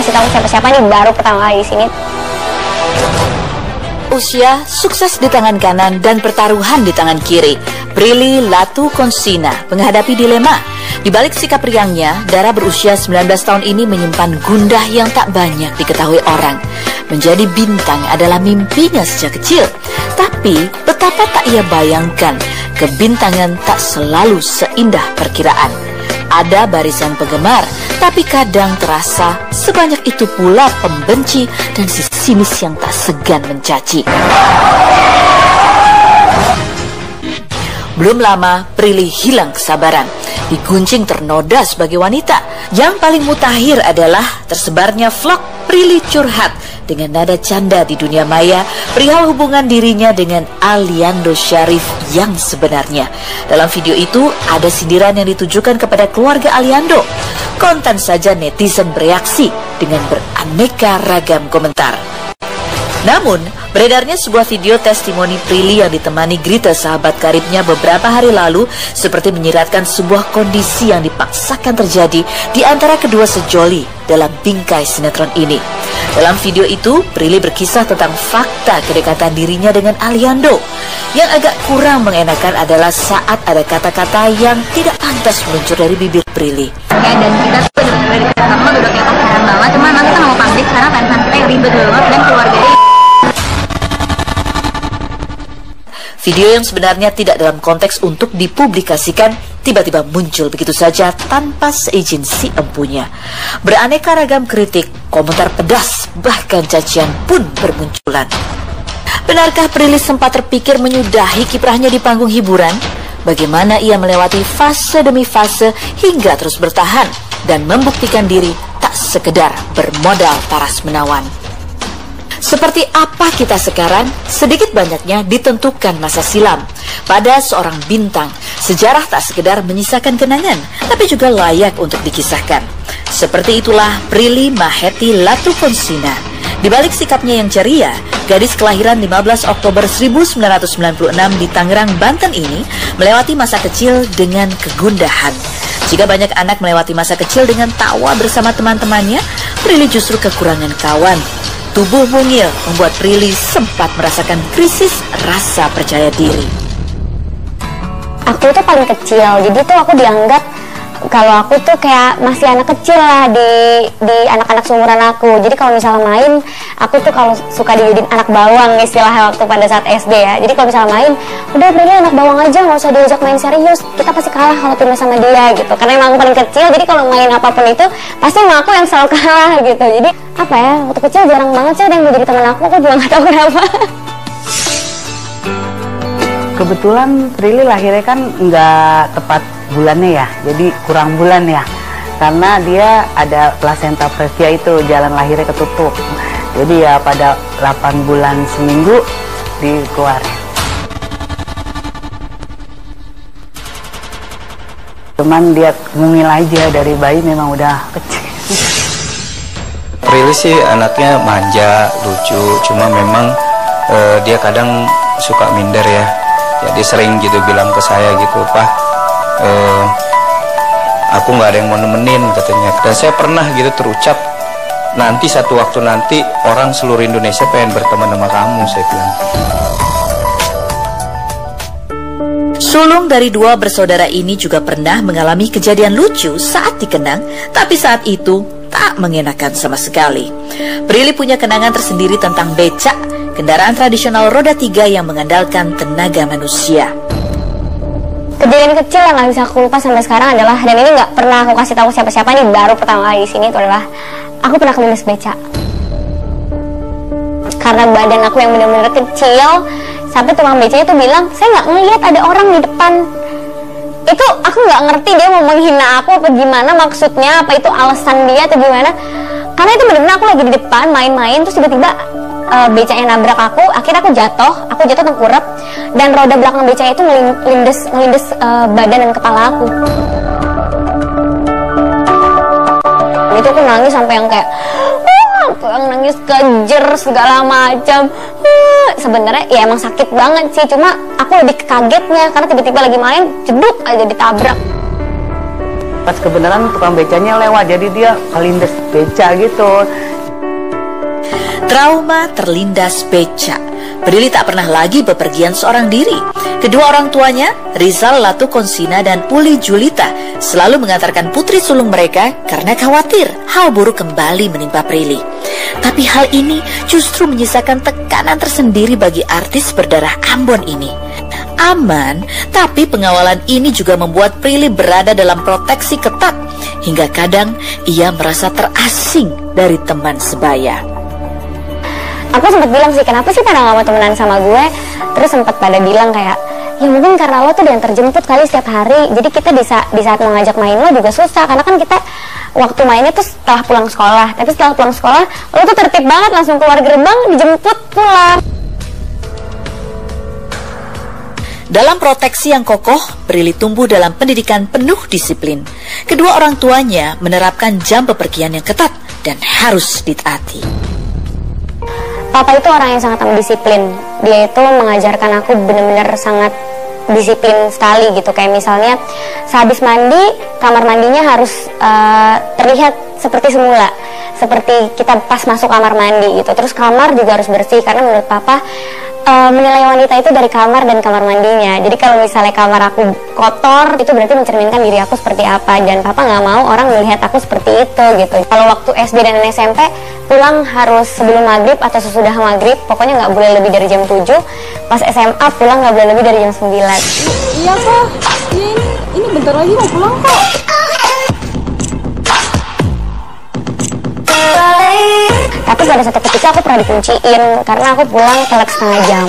kasih tahu siapa-siapa, nih baru pertama kali di sini. Usia, sukses di tangan kanan, dan pertaruhan di tangan kiri. Prilly Latukonsina menghadapi dilema. Di balik sikap riangnya, Dara berusia 19 tahun ini menyimpan gundah yang tak banyak diketahui orang. Menjadi bintang adalah mimpinya sejak kecil. Tapi, betapa tak ia bayangkan, kebintangan tak selalu seindah perkiraan. Ada barisan penggemar, tapi kadang terasa sebanyak itu pula pembenci dan si sinis yang tak segan mencaci. Belum lama, Prilly hilang kesabaran. Diguncing ternoda sebagai wanita. Yang paling mutakhir adalah tersebarnya vlog Prilly curhat dengan nada canda di dunia maya perihal hubungan dirinya dengan Aliando Syarif yang sebenarnya. Dalam video itu ada sindiran yang ditujukan kepada keluarga Aliando. Kontan saja netizen bereaksi dengan beraneka ragam komentar. Namun, beredarnya sebuah video testimoni Prilly yang ditemani Grita, sahabat karibnya, beberapa hari lalu seperti menyiratkan sebuah kondisi yang dipaksakan terjadi di antara kedua sejoli dalam bingkai sinetron ini. Dalam video itu, Prilly berkisah tentang fakta kedekatan dirinya dengan Aliando. Yang agak kurang mengenakan adalah saat ada kata-kata yang tidak pantas meluncur dari bibir Prilly. Ya, dan kita tuh bener-bener dekat banget, udah kayak pacaran banget. Cuma emang kita nggak mau publik karena fans kita yang ribet banget dan keluarganya. Video yang sebenarnya tidak dalam konteks untuk dipublikasikan tiba-tiba muncul begitu saja tanpa seizin si empunya. Beraneka ragam kritik, komentar pedas, bahkan cacian pun bermunculan. Benarkah Prilly sempat terpikir menyudahi kiprahnya di panggung hiburan? Bagaimana ia melewati fase demi fase hingga terus bertahan dan membuktikan diri tak sekedar bermodal paras menawan. Seperti apa kita sekarang, sedikit banyaknya ditentukan masa silam. Pada seorang bintang, sejarah tak sekedar menyisakan kenangan, tapi juga layak untuk dikisahkan. Seperti itulah Prilly Maheti Latukonsina. Di balik sikapnya yang ceria, gadis kelahiran 15 Oktober 1996 di Tangerang, Banten ini melewati masa kecil dengan kegundahan. Jika banyak anak melewati masa kecil dengan tawa bersama teman-temannya, Prilly justru kekurangan kawan. Tubuh mungil membuat Prilly sempat merasakan krisis rasa percaya diri. Aku tuh paling kecil, jadi tuh aku dianggap kalau aku tuh kayak masih anak kecil lah di anak-anak seumuran aku. Jadi kalau misalnya main, aku tuh kalau suka dijadiin anak bawang istilahnya waktu pada saat SD ya. Jadi kalau misalnya main, udah Prilly anak bawang aja, nggak usah diajak main serius. Kita pasti kalah kalau timnya sama dia gitu. Karena emang paling kecil, jadi kalau main apapun itu pasti emang aku yang selalu kalah gitu. Jadi apa ya, waktu kecil jarang banget sih ada yang mau jadi teman aku juga nggak tahu kenapa. Kebetulan Prilly lahirnya kan nggak tepat bulannya ya, jadi kurang bulan ya, karena dia ada plasenta previa itu, jalan lahirnya ketutup. Jadi ya pada 8 bulan seminggu dikeluarin. Cuman dia mungil aja, dari bayi memang udah kecil. Prilly sih anaknya manja, lucu, cuma memang dia kadang suka minder ya. Jadi sering gitu bilang ke saya gitu, "Pak, aku nggak ada yang mau nemenin," katanya. Dan saya pernah gitu terucap, "Nanti satu waktu nanti orang seluruh Indonesia pengen berteman sama kamu," saya bilang. Sulung dari dua bersaudara ini juga pernah mengalami kejadian lucu saat dikenang, tapi saat itu tak mengenakan sama sekali. Prilly punya kenangan tersendiri tentang becak, kendaraan tradisional roda 3 yang mengandalkan tenaga manusia. Kejadian kecil yang nggak bisa aku lupa sampai sekarang adalah, dan ini nggak pernah aku kasih tahu siapa-siapa, nih baru pertama kali di sini, itu adalah aku pernah kelindes beca. Karena badan aku yang benar-benar kecil, sampai tukang becanya itu bilang, "Saya nggak ngelihat ada orang di depan." Itu aku nggak ngerti dia mau menghina aku apa gimana maksudnya, apa itu alasan dia atau gimana. Karena itu benar-benar aku lagi di depan main-main, terus tiba-tiba becanya nabrak aku, akhirnya aku jatuh tengkurap, dan roda belakang becanya itu ngelindes badan dan kepala aku. Itu aku nangis sampai yang kayak aku yang nangis kejer segala macam. Sebenarnya ya emang sakit banget sih, cuma aku lebih kagetnya karena tiba-tiba lagi main jeduk aja ditabrak. Pas kebenaran tukang becanya lewat, jadi dia kelindes beca gitu. Trauma terlindas beca. Prilly tak pernah lagi bepergian seorang diri. Kedua orang tuanya, Rizal Latu Konsina dan Uli Julita, selalu mengantarkan putri sulung mereka karena khawatir hal buruk kembali menimpa Prilly. Tapi hal ini justru menyisakan tekanan tersendiri bagi artis berdarah Ambon ini. Aman, tapi pengawalan ini juga membuat Prilly berada dalam proteksi ketat, hingga kadang ia merasa terasing dari teman sebaya. Aku sempat bilang sih, kenapa sih pada gak mau temenan sama gue? Terus sempat pada bilang kayak, ya mungkin karena lo tuh diantar jemput kali setiap hari. Jadi kita di saat mau ngajak main lo juga susah, karena kan kita waktu mainnya tuh setelah pulang sekolah. Tapi setelah pulang sekolah, lo tuh tertib banget, langsung keluar gerbang, dijemput pulang. Dalam proteksi yang kokoh, Prilly tumbuh dalam pendidikan penuh disiplin. Kedua orang tuanya menerapkan jam bepergian yang ketat dan harus ditaati. Papa itu orang yang sangat disiplin. Dia itu mengajarkan aku benar-benar sangat disiplin sekali gitu. Kayak misalnya sehabis mandi, kamar mandinya harus terlihat seperti semula, seperti kita pas masuk kamar mandi gitu. Terus kamar juga harus bersih, karena menurut Papa menilai wanita itu dari kamar dan kamar mandinya. Jadi kalau misalnya kamar aku kotor, itu berarti mencerminkan diri aku seperti apa. Dan Papa nggak mau orang melihat aku seperti itu gitu. Kalau waktu SD dan SMP, pulang harus sebelum maghrib atau sesudah maghrib. Pokoknya nggak boleh lebih dari jam 7. Pas SMA pulang nggak boleh lebih dari jam 9. Iya kok, iya ini bentar lagi mau pulang kok. Tapi pada satu ketika aku pernah dikunciin karena aku pulang telat setengah jam.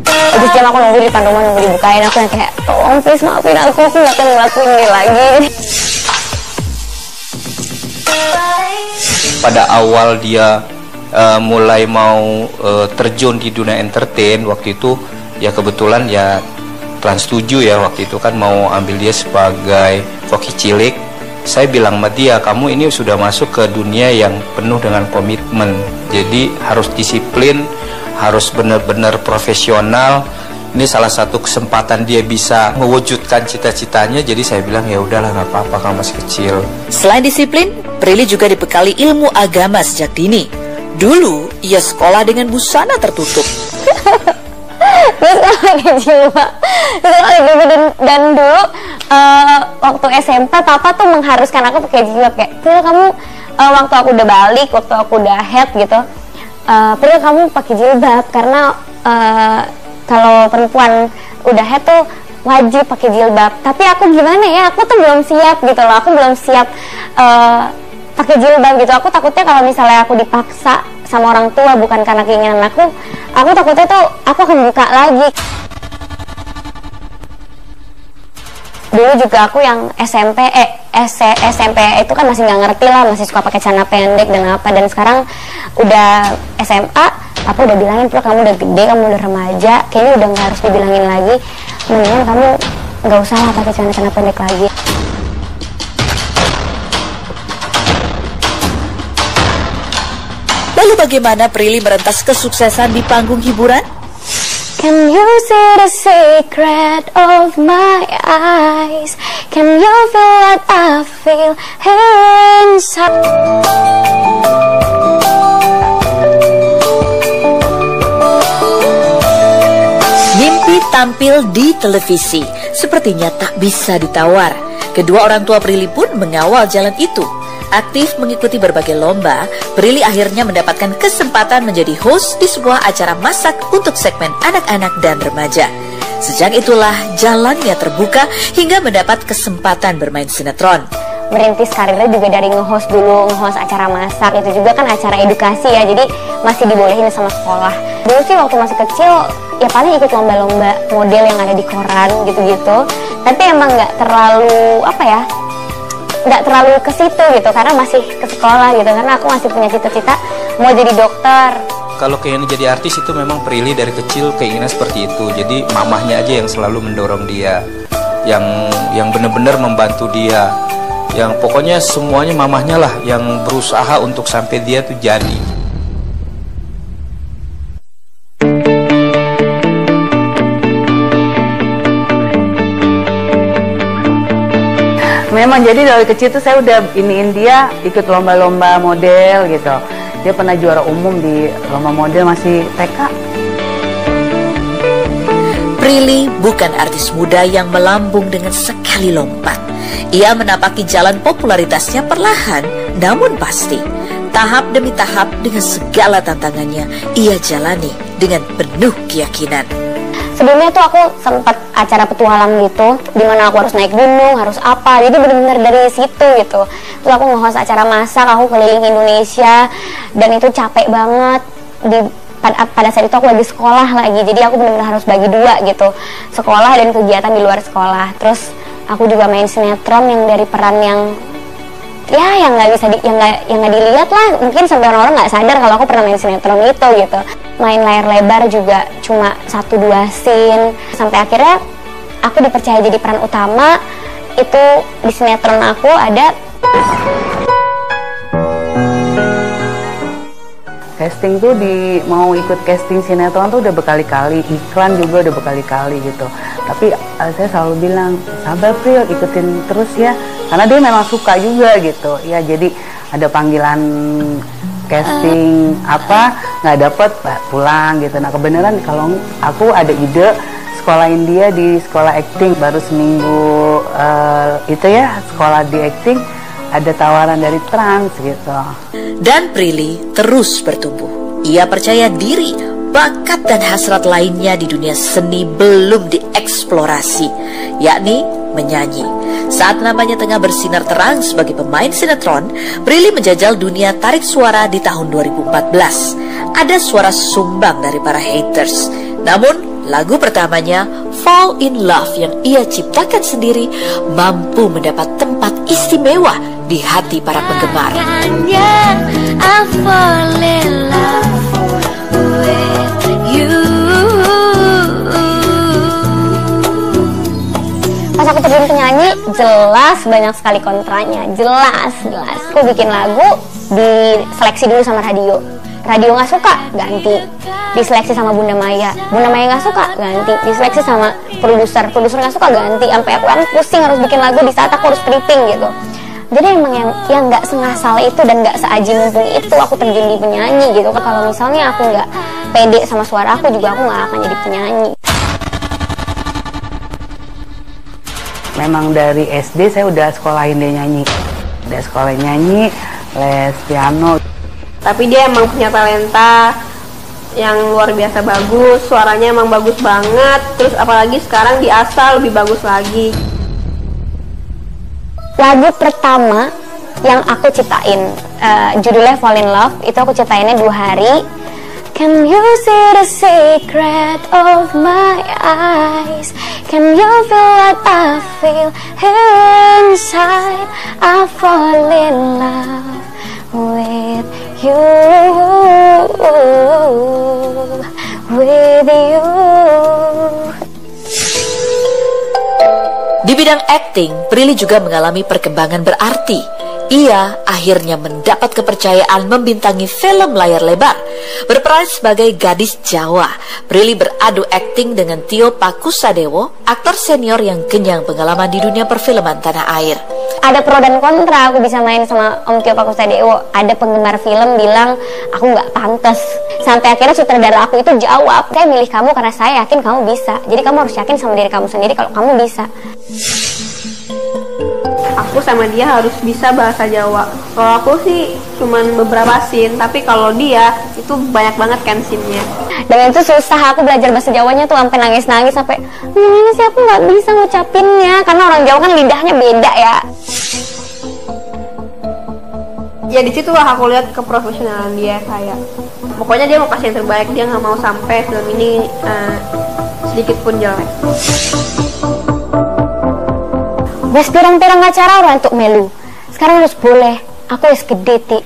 Habis jam aku nunggu di depan rumah, nunggu dibukain. Aku yang kayak, tolong please maafin aku gak akan ngelakuin ini lagi. Pada awal dia mulai mau terjun di dunia entertain, waktu itu ya kebetulan ya Trans 7 ya, waktu itu kan mau ambil dia sebagai koki cilik. Saya bilang sama dia, kamu ini sudah masuk ke dunia yang penuh dengan komitmen, jadi harus disiplin, harus benar-benar profesional. Ini salah satu kesempatan dia bisa mewujudkan cita-citanya. Jadi saya bilang, ya udahlah, nggak apa-apa, kamu masih kecil. Selain disiplin, Prilly juga dibekali ilmu agama sejak dini. Dulu ia sekolah dengan busana tertutup. Gue sekolah pakai jilbab. Dan dulu waktu SMP Papa tuh mengharuskan aku pakai jilbab. Kayak, Pril kamu waktu aku udah balik, waktu aku udah head gitu, Pril kamu pakai jilbab. Karena kalau perempuan udah head tuh wajib pakai jilbab. Tapi aku gimana ya, aku tuh belum siap gitu loh. Aku belum siap pakai jilbab gitu. Aku takutnya kalau misalnya aku dipaksa sama orang tua bukan karena keinginan aku takutnya tuh aku akan buka lagi. Dulu juga aku yang SMP itu kan masih nggak ngerti lah, masih suka pakai celana pendek dan apa. Dan sekarang udah SMA, aku udah bilangin, Pro kamu udah gede, kamu udah remaja, kayaknya udah nggak harus dibilangin lagi. Mendingan kamu nggak usah lah pakai celana pendek lagi. Lalu bagaimana Prilly merentas kesuksesan di panggung hiburan? Can you see the secret of my eyes? Can you feel what I feel here inside? Mimpi tampil di televisi sepertinya tak bisa ditawar. Kedua orang tua Prilly pun mengawal jalan itu. Aktif mengikuti berbagai lomba, Prilly akhirnya mendapatkan kesempatan menjadi host di sebuah acara masak untuk segmen anak-anak dan remaja. Sejak itulah jalannya terbuka hingga mendapat kesempatan bermain sinetron. Merintis karirnya juga dari nge-host dulu, nge-host acara masak, itu juga kan acara edukasi ya, jadi masih dibolehin sama sekolah. Dulu sih waktu masih kecil, ya paling ikut lomba-lomba model yang ada di koran gitu-gitu. Tapi emang nggak terlalu, nggak terlalu ke situ gitu, karena masih ke sekolah gitu, karena aku masih punya cita-cita mau jadi dokter. Kalau keinginan jadi artis itu memang Prilly dari kecil keinginan seperti itu. Jadi mamahnya aja yang selalu mendorong dia, yang benar-benar membantu dia, yang pokoknya semuanya mamahnya lah yang berusaha untuk sampai dia tuh jadi. Memang jadi dari kecil tuh saya udah iniin dia ikut lomba-lomba model gitu. Dia pernah juara umum di lomba model masih TK. Prilly bukan artis muda yang melambung dengan sekali lompat. Ia menapaki jalan popularitasnya perlahan, namun pasti. Tahap demi tahap dengan segala tantangannya, ia jalani dengan penuh keyakinan. Sebelumnya tuh aku sempat acara petualang gitu, dimana aku harus naik gunung, harus apa, jadi benar-benar dari situ gitu. Terus aku nge-host acara masak, aku keliling Indonesia, dan itu capek banget. Pada saat itu aku lagi sekolah lagi, jadi aku benar-benar harus bagi dua gitu, sekolah dan kegiatan di luar sekolah. Terus aku juga main sinetron yang dari peran yang ya yang nggak bisa yang nggak dilihat lah, mungkin sampai orang-orang nggak sadar kalau aku pernah main sinetron itu gitu. Main layar lebar juga cuma 1-2 scene, sampai akhirnya aku dipercaya jadi peran utama. Itu di sinetron aku ada. Casting tuh mau ikut casting sinetron tuh udah berkali-kali, iklan juga udah berkali-kali gitu. Tapi saya selalu bilang, sabar Pril, ikutin terus ya, karena dia memang suka juga gitu. Ya jadi ada panggilan casting apa nggak dapet pulang gitu. Nah kebenaran kalau aku ada ide sekolahin dia di sekolah acting, baru seminggu itu ya sekolah di acting, ada tawaran dari Trans gitu. Dan Prilly terus bertumbuh. Ia percaya diri, bakat dan hasrat lainnya di dunia seni belum dieksplorasi, yakni menyanyi. Saat namanya tengah bersinar terang sebagai pemain sinetron, Prilly menjajal dunia tarik suara di tahun 2014. Ada suara sumbang dari para haters. Namun, lagu pertamanya, Fall in Love yang ia ciptakan sendiri, mampu mendapat tempat istimewa di hati para penggemar. Pas aku terjun penyanyi, jelas banyak sekali kontranya, jelas. Aku bikin lagu, diseleksi dulu sama radio nggak suka, ganti. Diseleksi sama Bunda Maya nggak suka, ganti. Diseleksi sama produser nggak suka, ganti. Sampai aku kan pusing harus bikin lagu di saat aku harus stripping gitu. Jadi emang yang nggak sengasal itu dan nggak seaji mumpung itu aku terjun di penyanyi gitu. Kalau misalnya aku nggak pede sama suara aku juga, aku nggak akan jadi penyanyi. Memang dari SD saya udah sekolahin dia nyanyi. Udah sekolahin nyanyi, les piano. Tapi dia emang punya talenta yang luar biasa bagus, suaranya emang bagus banget. Terus apalagi sekarang diasah lebih bagus lagi. Lagu pertama yang aku ciptain, judulnya Fall in Love, itu aku ciptainnya 2 hari. Can you see the secret of my eyes? Can you feel what I feel here inside? I fall in love with you, with you. Di bidang akting, Prilly juga mengalami perkembangan berarti. Ia akhirnya mendapat kepercayaan membintangi film layar lebar. Berperan sebagai gadis Jawa, Prilly beradu akting dengan Tio Pakusadewo, aktor senior yang kenyang pengalaman di dunia perfilman tanah air. Ada pro dan kontra aku bisa main sama Om Tio Pakusadewo. Ada penggemar film bilang aku nggak pantas. Sampai akhirnya sutradara aku itu jawab, saya milih kamu karena saya yakin kamu bisa. Jadi kamu harus yakin sama diri kamu sendiri kalau kamu bisa. Aku sama dia harus bisa bahasa Jawa. Kalau aku sih cuman beberapa scene, tapi kalau dia itu banyak banget kan scene-nya. Dan itu susah, aku belajar bahasa Jawanya tuh sampai nangis-nangis, sampai gimana sih aku nggak bisa ngucapinnya, karena orang Jawa kan lidahnya beda ya. Ya di situ lah aku lihat keprofesionalan dia, kayak pokoknya dia mau kasih yang terbaik, dia nggak mau sampai film ini sedikit pun jelek. Wes pirang-pirang acara orang untuk melu. Sekarang harus boleh. Aku wes gede, Ti.